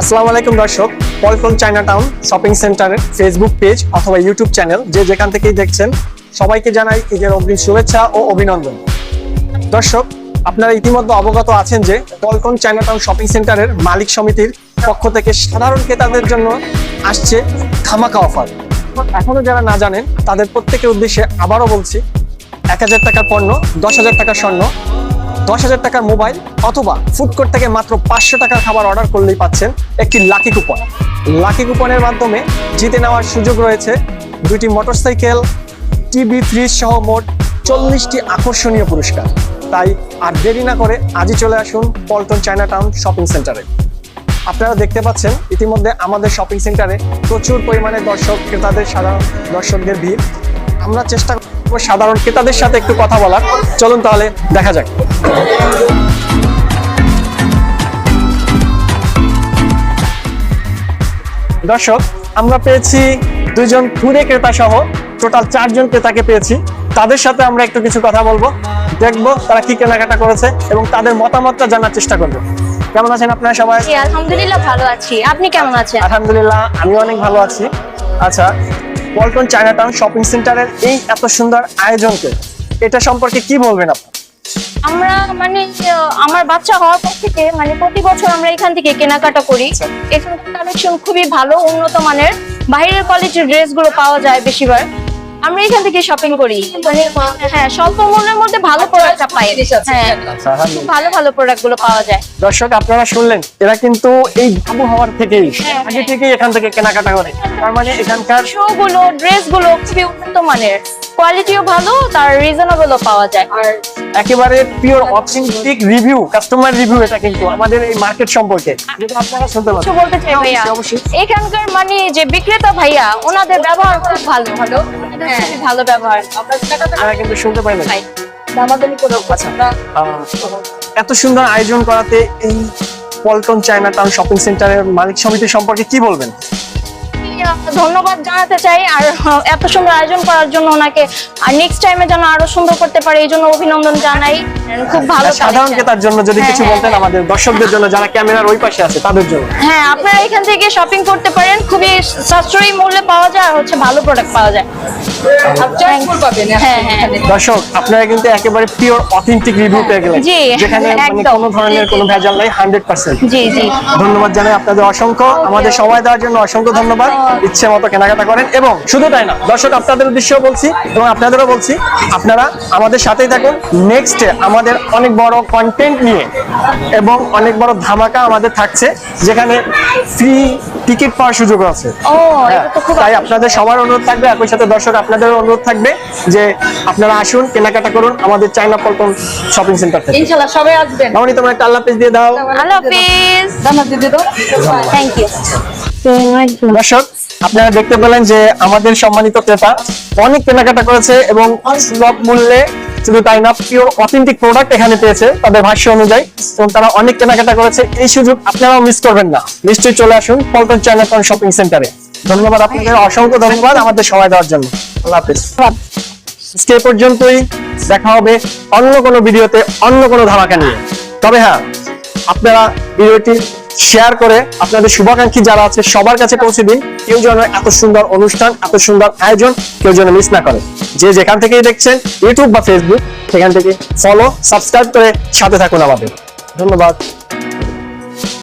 আসসালামু আলাইকুম দর্শক, পল্টন চায়নাটাউন শপিং সেন্টারের ফেসবুক পেজ অথবা ইউটিউব চ্যানেল যে যেখান থেকেই দেখছেন সবাইকে জানাই ঈদের অগ্রিম শুভেচ্ছা ও অভিনন্দন। দর্শক, আপনারা ইতিমধ্যে অবগত আছেন যে পল্টন চায়নাটাউন শপিং সেন্টারের মালিক সমিতির পক্ষ থেকে সাধারণ ক্রেতাদের জন্য আসছে ধামাকা অফার। এখনো যারা না জানেন তাদের প্রত্যেকের উদ্দেশ্যে আবারও বলছি, 1000 টাকার পণ্য, 10,000 টাকার স্বর্ণ, 10,000 টাকার মোবাইল অথবা ফুড কোর্ট থেকে মাত্র 500 টাকার খাবার অর্ডার করলেই পাচ্ছেন একটি লাকি কুপন। লাকি কুপনের মাধ্যমে জিতে নেওয়ার সুযোগ রয়েছে 2টি মোটরসাইকেল, টিভি, ফ্রিজ সহ মোট 40টি আকর্ষণীয় পুরস্কার। তাই আর দেরি না করে আজই চলে আসুন পল্টন চায়নাটাউন শপিং সেন্টারে। আপনারা দেখতে পাচ্ছেন ইতিমধ্যে আমাদের শপিং সেন্টারে প্রচুর পরিমাণে সাধারণ দর্শকদের ভিড়। আমরা চেষ্টা করব সাধারণ ক্রেতাদের সাথে একটু কথা বলার। চলুন তাহলে দেখা যাক। দর্শক, আমরা পেয়েছি 2জন খুদে ক্রেতা সহ টোটাল 4 জন ক্রেতাকে পেয়েছি। তাদের সাথে আমরা একটু কিছু কথা বলবো, দেখবো তারা কি কেনাকাটা করেছে এবং তাদের মতামতটা জানার চেষ্টা করবো। কেমন আছেন আপনারা সবাই? আলহামদুলিল্লাহ ভালো আছি, আপনি কেমন আছেন? আলহামদুলিল্লাহ আমি অনেক ভালো আছি। আচ্ছা, পল্টন চায়নাটাউন শপিং সেন্টারের এই এত সুন্দর আয়োজনকে এটা সম্পর্কে কি বলবেন আপনি? আমরা আমার বাচ্চা হওয়ার পর থেকে প্রতি বছর আমরা এখান থেকে কেনাকাটা করি। এখানকার কালেকশন খুবই ভালো, উন্নত মানের, বাইরের কোয়ালিটির ড্রেসগুলো পাওয়া যায় বেশিরভাগ। আমরা এখান থেকে শপিং করি, হ্যাঁ, স্বল্প মূল্যের মধ্যে ভালো প্রোডাক্ট পাই। হ্যাঁ, ভালো ভালো প্রোডাক্ট গুলো পাওয়া যায়। দর্শক, আপনারা শুনলেন, এরা কিন্তু এই আবহাওয়ার থেকেই আগে থেকেই এখান থেকে কেনাকাটা করে। তার মানে এখানকার শো গুলো, ড্রেস গুলো খুবই উন্নত মানের, কোয়ালিটিও ভালো, তার রিজনেবলও পাওয়া যায়। আর একেবারে pure authentic review, customer review এটা কিন্তু আমাদের এই মার্কেট সম্পর্কে যেটা আপনারা শুনতে পাচ্ছেন। বলতে চাই ভাইয়া, এখানকার যে বিক্রেতা ভাইয়া, ওনাদের ব্যবহার খুব ভালো, খুবই ভালো ব্যবহার। আপনারা কিন্তু শুনতে পাইলেন। এত সুন্দর আয়োজন করাতে এই পল্টন চায়নাটাউন শপিং সেন্টারের মালিক সমিতি সম্পর্কে কি বলবেন? ধন্যবাদ জানাতে চাই, আর এত সুন্দর আয়োজন করার জন্য ওনাকে, আর নেক্সট টাইমে যেন আরো সুন্দর করতে পারে এই জন্য অভিনন্দন জানাই। খুব ভালো। সাধারণ ক্রেতার জন্য যদি কিছু বলতেন আমাদের দর্শকদের জন্য, যারা ক্যামেরার ওই পাশে আছে তাদের জন্য। হ্যাঁ, আপনারা এখান থেকে শপিং করতে পারেন, খুবই সাশ্রয়ী মূল্যে পাওয়া যায় আর ভালো প্রোডাক্ট পাওয়া যায়। দর্শক, আপনারা কিন্তু একেবারে পিওর অথেন্টিক রিভিউ পেয়ে গেলেন, যেখানে কোনো ধরনের কোনো ভেজাল নাই, 100%। জি জি, ধন্যবাদ জানাই আপনাদের অসংখ্য, আমাদের সময় দেওয়ার জন্য অসংখ্য ধন্যবাদ। ইচ্ছে মতো কেনাকাটা করেন, এবং শুধু তাই না দর্শক, আপনাদের উদ্দেশ্যেও বলছি এবং আপনাদেরও বলছি, আপনারা আমাদের সাথেই থাকুন। নেক্সটে আমাদের অনেক বড় কন্টেন্ট নিয়ে এবং অনেক বড় ধামাকা আমাদের থাকছে, যেখানে ফ্রি টিকিট পাওয়ার সুযোগ আছে। তাই আপনাদের সবার অনুরোধ থাকবে, একই সাথে দর্শক আপনাদের অনুরোধ থাকবে যে আপনারা আসুন, কেনাকাটা করুন আমাদের চায়না পল্টন শপিং সেন্টার থেকে। ইনশাআল্লাহ সবাই আসবেন। মামনি, তোমরা একটা আল্লাহ হাফেজ দিয়ে দাও। আল্লাহ হাফেজ। Thank you. দর্শক, আপনারা দেখতে পেলেন যে আমাদের সম্মানিত ক্রেতা অনেক কেনাকাটা করেছে এবং সুলভ মূল্যে, শুধু তাই না পিওর অথেন্টিক প্রোডাক্ট এখানে পেয়েছে তাদের ভাষ্য অনুযায়ী, এবং তারা অনেক কেনাকাটা করেছে। এই সুযোগ আপনারাও মিস করবেন না, নিশ্চয়ই চলে আসুন পল্টন চায়নাটাউন শপিং সেন্টারে। ধন্যবাদ আপনাদের, অসংখ্য ধন্যবাদ আমাদের সময় দেওয়ার জন্য। আল্লাহ হাফেজ। আজকে এই পর্যন্তই, দেখা হবে অন্য কোনো ভিডিওতে অন্য কোনো ধামাকা নিয়ে। তবে হ্যাঁ, আপনারা ভিডিওটি শেয়ার করে আপনাদের শুভাকাঙ্ক্ষী যারা আছে সবার কাছে পৌঁছে দিন। কেউ যেন এত সুন্দর অনুষ্ঠান, এত সুন্দর আয়োজন কেউ যেন মিস না করে। যে যেখান থেকেই দেখছেন, ইউটিউব বা ফেসবুক, সেখান থেকে ফলো, সাবস্ক্রাইব করে সাথে থাকুন আমাদের। ধন্যবাদ।